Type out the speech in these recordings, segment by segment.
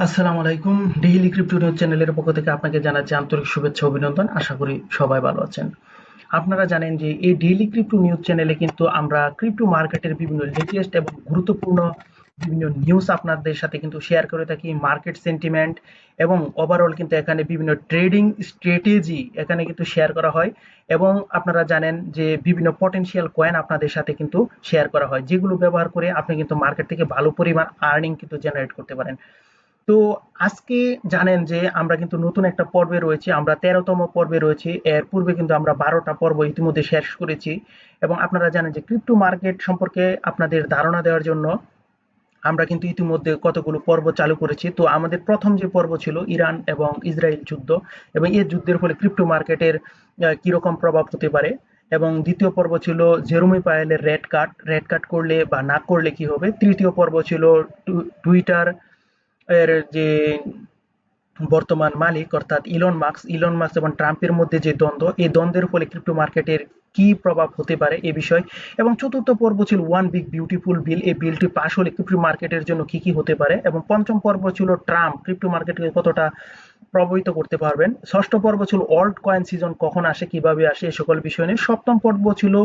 আসসালামু আলাইকুম। Daily crypto news চ্যানেলের পক্ষ থেকে আপনাকে জানাচ্ছি আন্তরিক শুভেচ্ছা ও অভিনন্দন। আশা করি সবাই ভালো আছেন। আপনারা জানেন যে এই ডেইলি ক্রিপ্টো নিউজ চ্যানেলে কিন্তু আমরা ক্রিপ্টো মার্কেটের বিভিন্ন লেটেস্ট এবং গুরুত্বপূর্ণ বিভিন্ন নিউজ আপনাদের সাথে কিন্তু শেয়ার করে থাকি। মার্কেট সেন্টিমেন্ট এবং ওভারঅল কিন্তু এখানে বিভিন্ন ট্রেডিং স্ট্র্যাটেজি এখানে কিন্তু শেয়ার করা হয় এবং আপনারা জানেন যে বিভিন্ন পটেনশিয়াল কয়েন আপনাদের সাথে কিন্তু শেয়ার করা হয়, যেগুলো ব্যবহার করে আপনি কিন্তু মার্কেট থেকে ভালো পরিমাণ আর্নিং কিন্তু জেনারেট করতে পারেন। তো আজকে জানেন যে আমরা কিন্তু নতুন একটা পর্বে রয়েছি, আমরা ১৩তম পর্বে রয়েছি। এর পূর্বে কিন্তু আমরা ১২টা পর্ব ইতিমধ্যে শেষ করেছি এবং আপনারা জানেন যে ক্রিপ্টো মার্কেট সম্পর্কে আপনাদের ধারণা দেওয়ার জন্য আমরা কিন্তু ইতিমধ্যে কতগুলো পর্ব চালু করেছি। তো আমাদের প্রথম যে পর্ব ছিল ইরান এবং ইসরায়েল যুদ্ধ এবং এই যুদ্ধের ফলে ক্রিপ্টো মার্কেটের কিরকম প্রভাব হতে পারে, এবং দ্বিতীয় পর্ব ছিল জেরোমি পায়েলের রেড কার্ড করলে বা না করলে কি হবে। তৃতীয় পর্ব ছিল টুইটার এর যে বর্তমান মালিক অর্থাৎ ইলন মাস্ক এবং ট্রাম্পের মধ্যে যে দ্বন্দ্ব, এই দ্বন্দ্বের ফলে ক্রিপ্টো মার্কেটের কি প্রভাব হতে পারে এ বিষয়। এবং চতুর্থ পর্ব ছিল ওয়ান বিগ বিউটিফুল বিল, এই বিলটি পাশ হলে ক্রিপ্টো মার্কেটের জন্য কি কি হতে পারে। এবং পঞ্চম পর্ব ছিল ট্রাম্প ক্রিপ্টো মার্কেটকে কতটা প্রভাবিত করতে পারবেন। ষষ্ঠ পর্ব ছিল অল্ট কয়েন সিজন কখন আসে, কিভাবে আসে, এই সকল বিষয় নিয়ে। সপ্তম পর্ব ছিল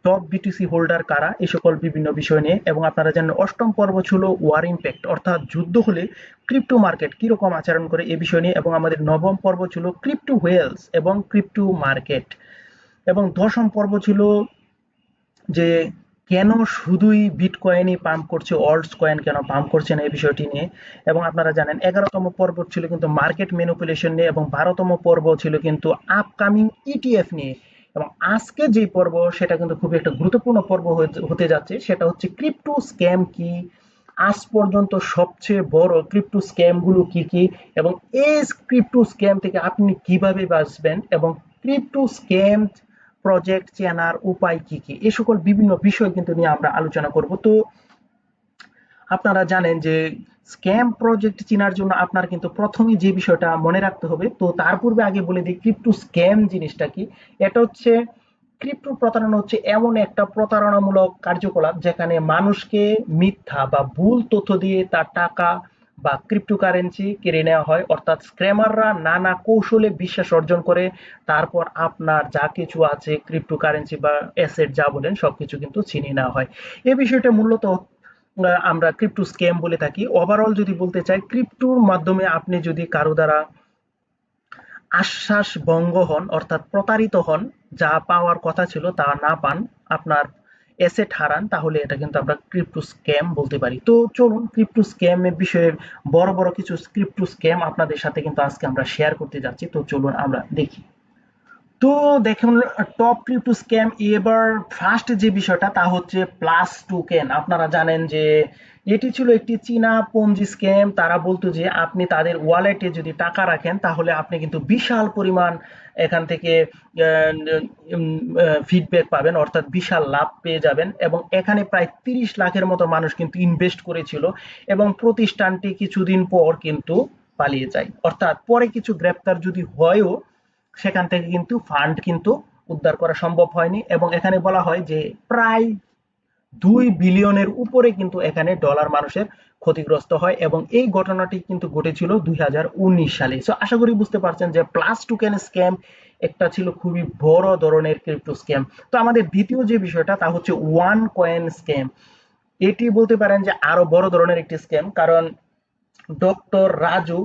টপ বিটিসি হোল্ডার কারা, এই সকল বিভিন্ন বিষয় নিয়ে। এবং আপনারা জানেন অষ্টম পর্ব ছিল ওয়ার ইম্প্যাক্ট, অর্থাৎ যুদ্ধ হলে ক্রিপ্টো মার্কেট কিরকম আচরণ করে এ বিষয় নিয়ে। এবং আমাদের নবম পর্ব ছিল ক্রিপ্টো হোয়েলস এবং ক্রিপ্টো মার্কেট। এবং দশম পর্ব ছিল যে কেন শুধুই বিটকয়েনই পাম্প করছে, অল্টস কয়েন কেন পাম্প করছে না, এই বিষয়টি নিয়ে। এবং আপনারা জানেন ১১তম পর্ব ছিল কিন্তু মার্কেট ম্যানিপুলেশন নিয়ে এবং ১২তম পর্ব ছিল কিন্তু আপকামিং ইটিএফ নিয়ে। এবং আজকে যে পর্ব সেটা কিন্তু খুবই একটা গুরুত্বপূর্ণ পর্ব হতে যাচ্ছে, সেটা হচ্ছে ক্রিপ্টো স্ক্যাম কি, আজ পর্যন্ত সবচেয়ে বড় ক্রিপ্টো স্ক্যাম গুলো কি কি, এবং এই ক্রিপ্টো স্ক্যাম থেকে আপনি কিভাবে বাঁচবেন, এবং ক্রিপ্টো স্ক্যাম প্রজেক্ট চেনার উপায় কি কি, এই সকল বিভিন্ন বিষয় কিন্তু নিয়ে আমরা আলোচনা করব। তো আপনারা জানেন যে স্ক্যাম প্রজেক্ট চেনার জন্য আপনার কিন্তু প্রথমেই যে বিষয়টা মনে রাখতে হবে, তো তার পূর্বে আগে বলে দিই ক্রিপ্টো স্ক্যাম জিনিসটা কি। এটা হচ্ছে ক্রিপ্টো প্রতারণা, হচ্ছে এমন একটা প্রতারণামূলক কার্যকলাপ যেখানে মানুষকে মিথ্যা বা ভুল তথ্য দিয়ে তার টাকা বা ক্রিপ্টোকারেন্সি কেড়ে নেওয়া হয়। অর্থাৎ স্ক্যামাররা নানা কৌশলে বিশ্বাস অর্জন করে তারপর আপনার যা কিছু আছে ক্রিপ্টোকারেন্সি বা অ্যাসেট যা বলেন সবকিছু কিন্তু ছিনিয়ে নেওয়া হয়। এই বিষয়টা মূলত আমরা ক্রিপ্টো স্ক্যাম বলে থাকি। ওভারঅল যদি বলতে চাই, ক্রিপ্টোর মাধ্যমে আপনি যদি কারো দ্বারা আশ্বাস ভঙ্গ হন, অর্থাৎ প্রতারিত হন, যা পাওয়ার কথা ছিল তা না পান, আপনার অ্যাসেট হারান, তাহলে এটা কিন্তু আমরা ক্রিপ্টো স্ক্যাম বলতে পারি। তো চলুন ক্রিপ্টো স্ক্যামের বিষয়ে বড় বড় কিছু ক্রিপ্টো স্ক্যাম আপনাদের সাথে কিন্তু আজকে আমরা শেয়ার করতে যাচ্ছি। তো চলুন আমরা দেখি। তো দেখুন, টপ ক্রিপ্টো স্ক্যাম এবার ফার্স্ট যে বিষয়টা তা হচ্ছে প্লাস টোকেন। আপনারা জানেন যে এটি ছিল একটি চীনা পঞ্জি স্ক্যাম। তারা বলতো যে আপনি তাদের ওয়ালেটে যদি টাকা রাখেন তাহলে আপনি কিন্তু বিশাল পরিমাণ এখান থেকে ফিডব্যাক পাবেন, অর্থাৎ বিশাল লাভ পেয়ে যাবেন। এবং এখানে প্রায় ৩০ লাখের মতো মানুষ কিন্তু ইনভেস্ট করেছিল এবং প্রতিষ্ঠানটি কিছুদিন পর কিন্তু পালিয়ে যায়। অর্থাৎ পরে কিছু গ্রেপ্তার যদি হয়ও সেখান থেকে কিন্তু ফান্ড কিন্তু উদ্ধার করা সম্ভব হয়নি। এবং এখানে বলা হয় যে প্রায় ২ বিলিয়নের উপরে কিন্তু এখানে ডলার মানুষের ক্ষতিগ্রস্ত হয় এবং এই ঘটনাটি কিন্তু ঘটেছিল ২০১৯ সালে। সো আশা করি বুঝতে পারছেন যে প্লাস টোকেন স্ক্যাম একটা ছিল খুবই বড় ধরনের ক্রিপ্টো স্ক্যাম। তো আমাদের দ্বিতীয় যে বিষয়টা তা হচ্ছে ওয়ান কয়েন স্ক্যাম। এটি বলতে পারেন যে আরো বড় ধরনের একটি স্ক্যাম, কারণ ডক্টর রাজু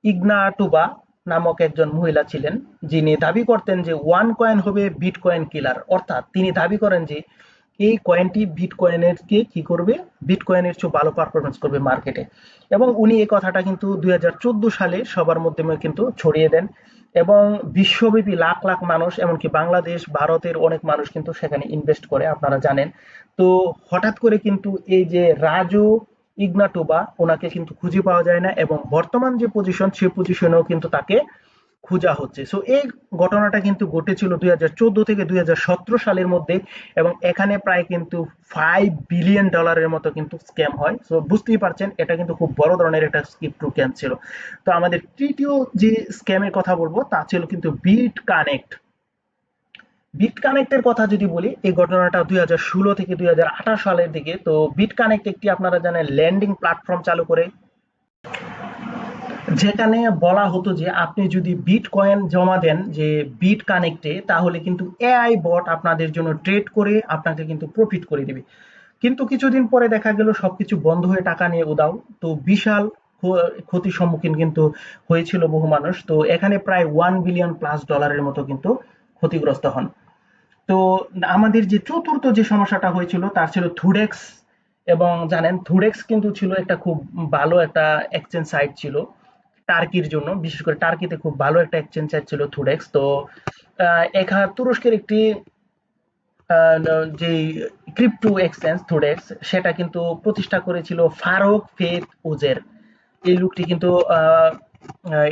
ইগনাটুবা নামক একজন মহিলা ছিলেন, যিনি দাবি করতেন যে ওয়ান কয়েন হবে বিটকয়েন কিলার। অর্থাৎ তিনি দাবি করেন যে এই কয়েনটি বিটকয়েনের কে কি করবে, বিটকয়েনের চেয়ে ভালো পারফরমেন্স করবে মার্কেটে। এবং উনি এই কথাটা কিন্তু ২০১৪ সালে সবার মাধ্যমে কিন্তু ছড়িয়ে দেন এবং বিশ্বব্যাপী লাখ লাখ মানুষ, এমনকি বাংলাদেশ ভারতের অনেক মানুষ কিন্তু সেখানে ইনভেস্ট করে, আপনারা জানেন। তো হঠাৎ করে কিন্তু এই যে রাজু ইগনাটুবা, ওনাকে কিন্তু খুঁজে পাওয়া যায় না এবং বর্তমান যে পজিশন সেই পজিশনেও কিন্তু তাকে খোঁজা হচ্ছে। সো এই ঘটনাটা কিন্তু ঘটেছিল ২০১৪ থেকে ২০১৭ সালের মধ্যে এবং এখানে প্রায় কিন্তু $৫ বিলিয়ন মতো কিন্তু স্ক্যাম হয়। সো বুঝতেই পারছেন এটা কিন্তু খুব বড় ধরনের একটা ক্রিপ্টো স্ক্যাম ছিল। তো আমাদের তৃতীয় যে স্ক্যামের কথা বলবো তা ছিল কিন্তু বিট কানেক্টের কথা যদি বলি, এই ঘটনাটা ২০১৬ থেকে ২০১৮ সালের দিকে। তো বিট কানেক্ট একটি, আপনারা জানেন, ল্যান্ডিং প্ল্যাটফর্ম চালু করে যেখানে বলা হতো যে আপনি যদি বিটকয়েন জমা দেন যে বিট কানেক্টে, তাহলে কিন্তু এআই বট আপনাদের জন্য ট্রেড করে আপনাকে কিন্তু প্রফিট করে দিবে। কিন্তু কিছুদিন পরে দেখা গেল সবকিছু বন্ধ হয়ে টাকা নিয়ে উধাও। তো বিশাল ক্ষতির সম্মুখীন কিন্তু হয়েছিল বহু মানুষ। তো এখানে প্রায় 1 বিলিয়ন প্লাস ডলারের মতো কিন্তু ক্ষতিগ্রস্ত হন। তো আমাদের যে চতুর্থ যে সমস্যাটা হয়েছিল তার ছিল থুডেক্স। এবং জানেন থুডেক্স কিন্তু ছিল একটা খুব ভালো একটা এক্সচেঞ্জ সাইট ছিল টার্কির জন্য, বিশেষ করে টার্কিতে খুব ভালো একটা এক্সচেঞ্জ সাইট ছিল থুডেক্স। তো তুরস্কের একটি যে ক্রিপ্টো এক্সচেঞ্জ থুডেক্স, সেটা কিন্তু প্রতিষ্ঠা করেছিল ফারুক ফেত ওজের। এই লোকটি কিন্তু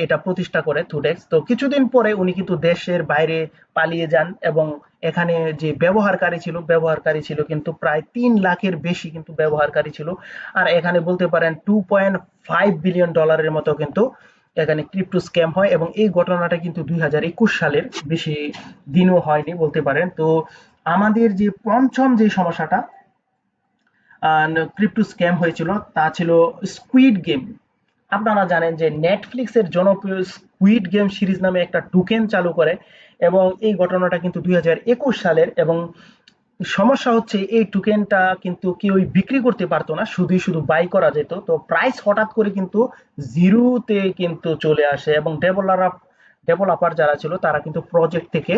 এটা প্রতিষ্ঠা করে থুডেক্স। তো কিছুদিন পরে উনি কিন্তু দেশের বাইরে পালিয়ে যান এবং এখানে যে ব্যবহারকারী ছিল কিন্তু প্রায় 3 লাখের বেশি কিন্তু ব্যবহারকারী ছিল। আর এখানে বলতে পারেন $2.5 বিলিয়ন মতো কিন্তু এখানে ক্রিপ্টো স্ক্যাম হয়, এবং এই ঘটনাটা কিন্তু 2021 সালের, বেশি দিনও হয়নি বলতে পারেন। তো আমাদের যে পঞ্চম যে সমস্যাটা ক্রিপ্টো স্ক্যাম হয়েছিল তা ছিল স্কুইড গেম। আপনারা জানেন যে নেটফ্লিক্সের জনপ্রিয় স্কুইড গেম সিরিজ নামে একটা টোকেন চালু করে, এবং এই ঘটনাটা কিন্তু 2021 সালের। এবং সমস্যা হচ্ছে এই টোকেনটা কিন্তু কেউই বিক্রি করতে পারতো না, শুধুই শুধু বাই করা যেত। তো প্রাইস হঠাৎ করে কিন্তু জিরোতে কিন্তু চলে আসে, এবং ডেভেলপার যারা ছিল তারা কিন্তু প্রজেক্ট থেকে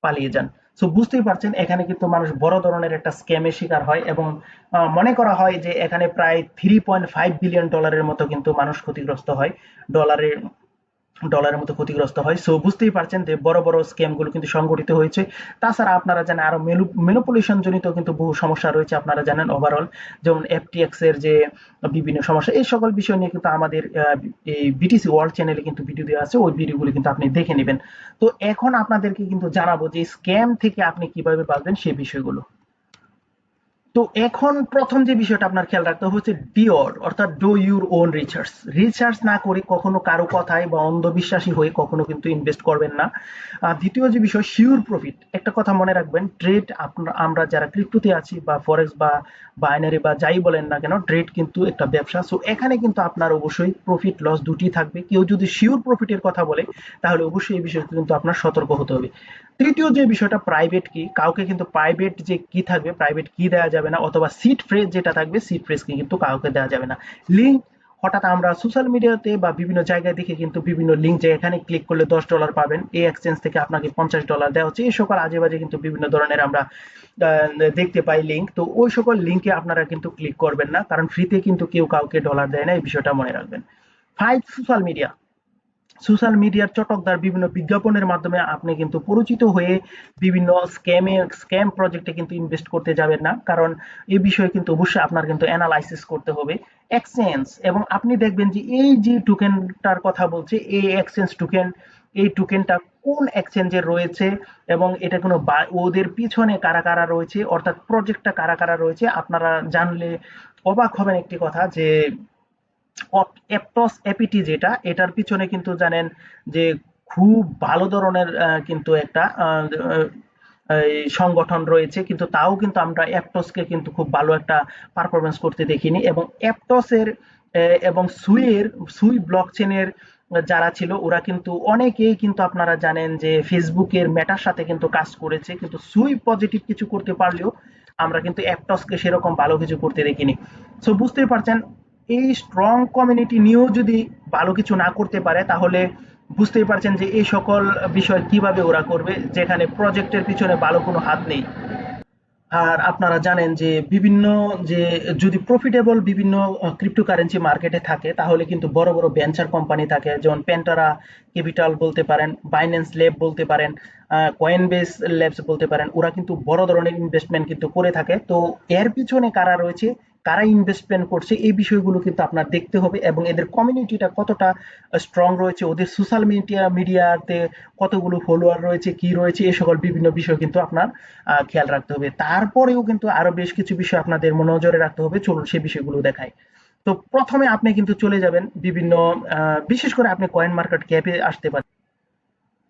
পালিয়ে যান। সো বুঝতেই পারছেন এখানে কিন্তু মানুষ বড় ধরনের একটা স্ক্যামের শিকার হয়, এবং মনে করা হয় যে এখানে প্রায় $3.5 বিলিয়ন মতো কিন্তু মানুষ ক্ষতিগ্রস্ত হয়, ডলারের ডলারের মতো ক্ষতিগ্রস্ত হয়। সো বুঝতেই পারছেন যে বড় বড় স্ক্যাম গুলো কিন্তু সংগঠিত হয়েছে। তাছাড়া আপনারা জানেন আরো ম্যানিপুলেশন জনিত কিন্তু বহু সমস্যা রয়েছে, আপনারা জানেন ওভারঅল, যেমন এফটিএক্স এর যে বিভিন্ন সমস্যা, এই সকল বিষয় নিয়ে কিন্তু আমাদের এই বিটিসি ওয়ার্ল্ড চ্যানেলে কিন্তু ভিডিও দেওয়া আছে, ওই ভিডিওগুলো কিন্তু আপনি দেখে নেবেন। তো এখন আপনাদেরকে কিন্তু জানাবো যে স্ক্যাম থেকে আপনি কিভাবে বাঁচবেন সেই বিষয়গুলো। তো এখন প্রথম যে বিষয়টা আপনার খেয়াল রাখতে হবে হচ্ছে ডিওর, অর্থাৎ do your own research. Research না করে কখনো কারো কথায় বা অন্ধবিশ্বাসী হয়ে কখনো কিন্তু ইনভেস্ট করবেন না। দ্বিতীয় যে বিষয়, শিওর প্রফিট। একটা কথা মনে রাখবেন, ট্রেড, আমরা যারা ক্রিপ্টোতে আছি বা ফরেক্স বা বাইনারি বা যাই বলেন না কেন, ট্রেড কিন্তু একটা ব্যবসা। সো এখানে কিন্তু আপনার অবশ্যই প্রফিট লস দুটি থাকবে। কেউ যদি শিওর প্রফিটের কথা বলে তাহলে অবশ্যই এই বিষয়ে কিন্তু আপনার সতর্ক হতে হবে। তৃতীয় যে বিষয়টা প্রাইভেট কি, কাউকে কিন্তু প্রাইভেট যে কি থাকবে প্রাইভেট কি দেওয়া যাবে না, অথবা সিট ফ্রেজ যেটা থাকবে সিট ফ্রেজ কি কিন্তু কাউকে দেওয়া যাবে না। লিঙ্ক, হঠাৎ আমরা সোশ্যাল মিডিয়াতে বা বিভিন্ন জায়গায় দেখে কিন্তু বিভিন্ন লিঙ্ক, যে এখানে ক্লিক করলে $10 পাবেন, এই এক্সচেঞ্জ থেকে আপনাকে $50 দেওয়া হচ্ছে, এই সকল আজে বাজে কিন্তু বিভিন্ন ধরনের আমরা দেখতে পাই লিঙ্ক। তো ওই সকল লিঙ্কে আপনারা কিন্তু ক্লিক করবেন না, কারণ ফ্রিতে কিন্তু কেউ কাউকে ডলার দেয় না, এই বিষয়টা মনে রাখবেন। 5, সোশ্যাল মিডিয়া। সোশ্যাল মিডিয়ার চটকদার বিভিন্ন বিজ্ঞাপনের মাধ্যমে আপনি কিন্তু পরিচিত হয়ে বিভিন্ন স্ক্যাম প্রজেক্টে কিন্তু ইনভেস্ট করতে যাবেন না, কারণ এই বিষয়ে কিন্তু অবশ্যই আপনার কিন্তু অ্যানালাইসিস করতে হবে। এক্সচেঞ্জ, এবং আপনি দেখবেন যে এই যে টোকেনটার কথা বলছে, এই এক্সচেঞ্জ টোকেন, এই টোকেনটা কোন এক্সচেঞ্জের রয়েছে, এবং এটা কোনো ওদের পিছনে কারা কারা রয়েছে, অর্থাৎ প্রজেক্টটা কারা কারা রয়েছে, আপনারা জানলে অবাক হবেন একটি কথা, যে অ্যাপটস এপিটি যেটা, এটার পিছনে কিন্তু জানেন যে খুব ভালো ধরনের কিন্তু একটা এই সংগঠন রয়েছে, কিন্তু তাও কিন্তু আমরা অ্যাপটসকে কিন্তু খুব ভালো একটা পারফরমেন্স করতে দেখিনি। এবং অ্যাপটসের এবং সুই ব্লক চেনের যারা ছিল ওরা কিন্তু অনেকেই কিন্তু আপনারা জানেন যে ফেসবুকের মেটার সাথে কিন্তু কাজ করেছে, কিন্তু সুই পজিটিভ কিছু করতে পারলেও আমরা কিন্তু অ্যাপটসকে সেরকম ভালো কিছু করতে দেখিনি। সো বুঝতেই পারছেন, এই স্ট্রং কমিউনিটি নিয়েও যদি ভালো কিছু না করতে পারে, তাহলে বুঝতেই পারছেন যে এই সকল বিষয় কিভাবে ওরা করবে, যেখানে প্রজেক্টের পিছনে ভালো কোনো হাত নেই। আর আপনারা জানেন যে বিভিন্ন, যে যদি প্রফিটেবল বিভিন্ন ক্রিপ্টোকারেন্সি মার্কেটে থাকে, তাহলে কিন্তু বড় বড় ভেঞ্চার কোম্পানি থাকে, যেমন পেন্টারা ক্যাপিটাল বলতে পারেন, বাইন্যান্স ল্যাব বলতে পারেন, কয়েনবেস ল্যাবস বলতে পারেন, ওরা কিন্তু বড় ধরনের ইনভেস্টমেন্ট কিন্তু করে থাকে। তো এর পিছনে কারা রয়েছে, কারা ইনভেস্টমেন্ট করছে, এই বিষয়গুলো কিন্তু আপনার দেখতে হবে, এবং এদের কমিউনিটিটা কতটা স্ট্রং রয়েছে, ওদের সোশ্যাল মিডিয়াতে কতগুলো ফলোয়ার রয়েছে, কি রয়েছে, এই সকল বিভিন্ন বিষয় কিন্তু আপনার খেয়াল রাখতে হবে। তারপরেও কিন্তু আরো বেশ কিছু বিষয় আপনাদের নজরে রাখতে হবে, চলুন সেই বিষয়গুলো দেখাই। তো প্রথমে আপনি কিন্তু চলে যাবেন বিভিন্ন, বিশেষ করে আপনি কয়েন মার্কেট ক্যাপে আসতে পারেন।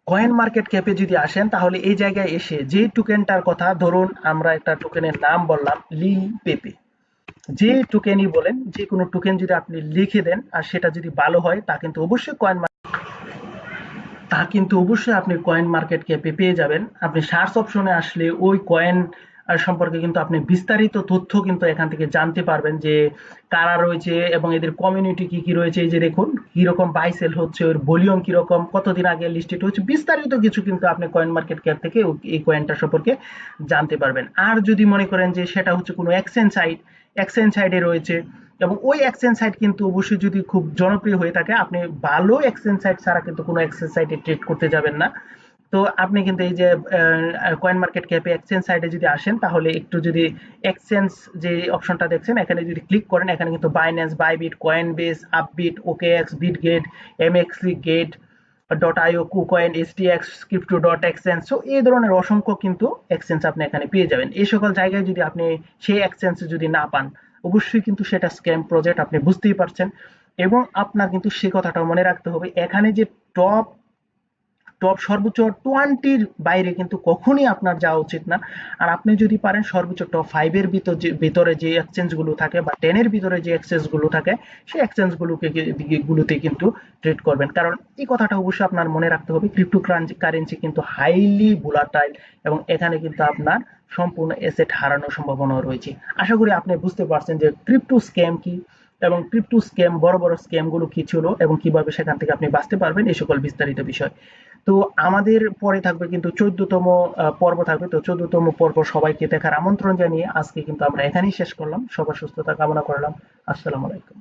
কয়েন মার্কেট ক্যাপে যদি আসেন, তাহলে এই জায়গায় এসে যে টোকেনটার কথা, ধরুন আমরা একটা টোকেনের নাম বললাম লিল পেপে। যে টোকেনই বলেন, যে কোনো টোকেন যদি আপনি লিখে দেন আর সেটা যদি ভালো হয় তা কিন্তু অবশ্যই আপনি কয়েন মার্কেট ক্যাপে পেয়ে যাবেন। আপনি সার্চ অপশনে আসলে ওই কয়েন সম্পর্কে কিন্তু আপনি বিস্তারিত তথ্য কিন্তু এখান থেকে জানতে পারবেন, যে কারা রয়েছে এবং এদের কমিউনিটি কি কি রয়েছে। এই যে দেখুন কিরকম বাই সেল হচ্ছে, ওর ভলিউম কিরকম, কতদিন আগে লিস্টেড হচ্ছে, বিস্তারিত কিছু কিন্তু আপনি কয়েন মার্কেট ক্যাপ থেকে এই কয়েনটা সম্পর্কে জানতে পারবেন। আর যদি মনে করেন যে সেটা হচ্ছে কোনো এক্সচেঞ্জ সাইটে রয়েছে, এবং ওই এক্সচেঞ্জ সাইট কিন্তু অবশ্যই যদি খুব জনপ্রিয় হয়ে থাকে, আপনি ভালো এক্সচেঞ্জ সাইট ছাড়া কিন্তু কোনো এক্সচেঞ্জ সাইটে ট্রেড করতে যাবেন না। তো আপনি কিন্তু এই যে কয়েন মার্কেট ক্যাপে এক্সচেঞ্জ সাইটে যদি আসেন, তাহলে একটু যদি এক্সচেঞ্জ যে অপশনটা দেখছেন এখানে যদি ক্লিক করেন, এখানে কিন্তু Binance, Bybit, Coinbase, Upbit, OKX, Bitget, MEXC Gate dot io, KuCoin, STX, crypto dot exchange, so এই ধরনের অসংখ্য কিন্তু এক্সচেঞ্জ আপনি এখানে পেয়ে যাবেন। এই সকল জায়গায় যদি আপনি সেই এক্সচেঞ্জ যদি না পান, অবশ্যই কিন্তু সেটা স্ক্যাম প্রজেক্ট, আপনি বুঝতেই পারছেন। এবং আপনার কিন্তু সে কথাটা মনে রাখতে হবে, এখানে যে টপ টপ সর্বোচ্চ 20-র বাইরে কিন্তু কখনই আপনার যাওয়া উচিত না। আর আপনি যদি পারেন সর্বোচ্চ টপ 5 এর ভিতরে যে এক্সচেঞ্জ গুলো থাকে বা 10 এর ভিতরে যে এক্সচেঞ্জ গুলো থাকে, সেই এক্সচেঞ্জ গুলোতে কিন্তু ট্রেড করবেন। কারণ এই কথাটা অবশ্যই আপনার মনে রাখতে হবে, ক্রিপ্টো কারেন্সি কিন্তু হাইলি ভোলাটাইল, এবং এখানে কিন্তু আপনার সম্পূর্ণ এসেট হারানোর সম্ভাবনা রয়েছে। আশা করি আপনি বুঝতে পারছেন যে ক্রিপ্টো স্ক্যাম কি, এবং ক্রিপ্টো স্ক্যাম, বড় বড় স্ক্যাম গুলো কি ছিল, এবং কিভাবে সেখান থেকে আপনি বাঁচতে পারবেন, এই সকল বিস্তারিত বিষয়। তো আমাদের পরে থাকবে কিন্তু 14তম পর্ব থাকবে। তো 14তম পর্ব সবাইকে দেখার আমন্ত্রণ জানিয়ে আজকে কিন্তু আমরা এখানেই শেষ করলাম। সবার সুস্থতা কামনা করলাম। আসসালামু আলাইকুম।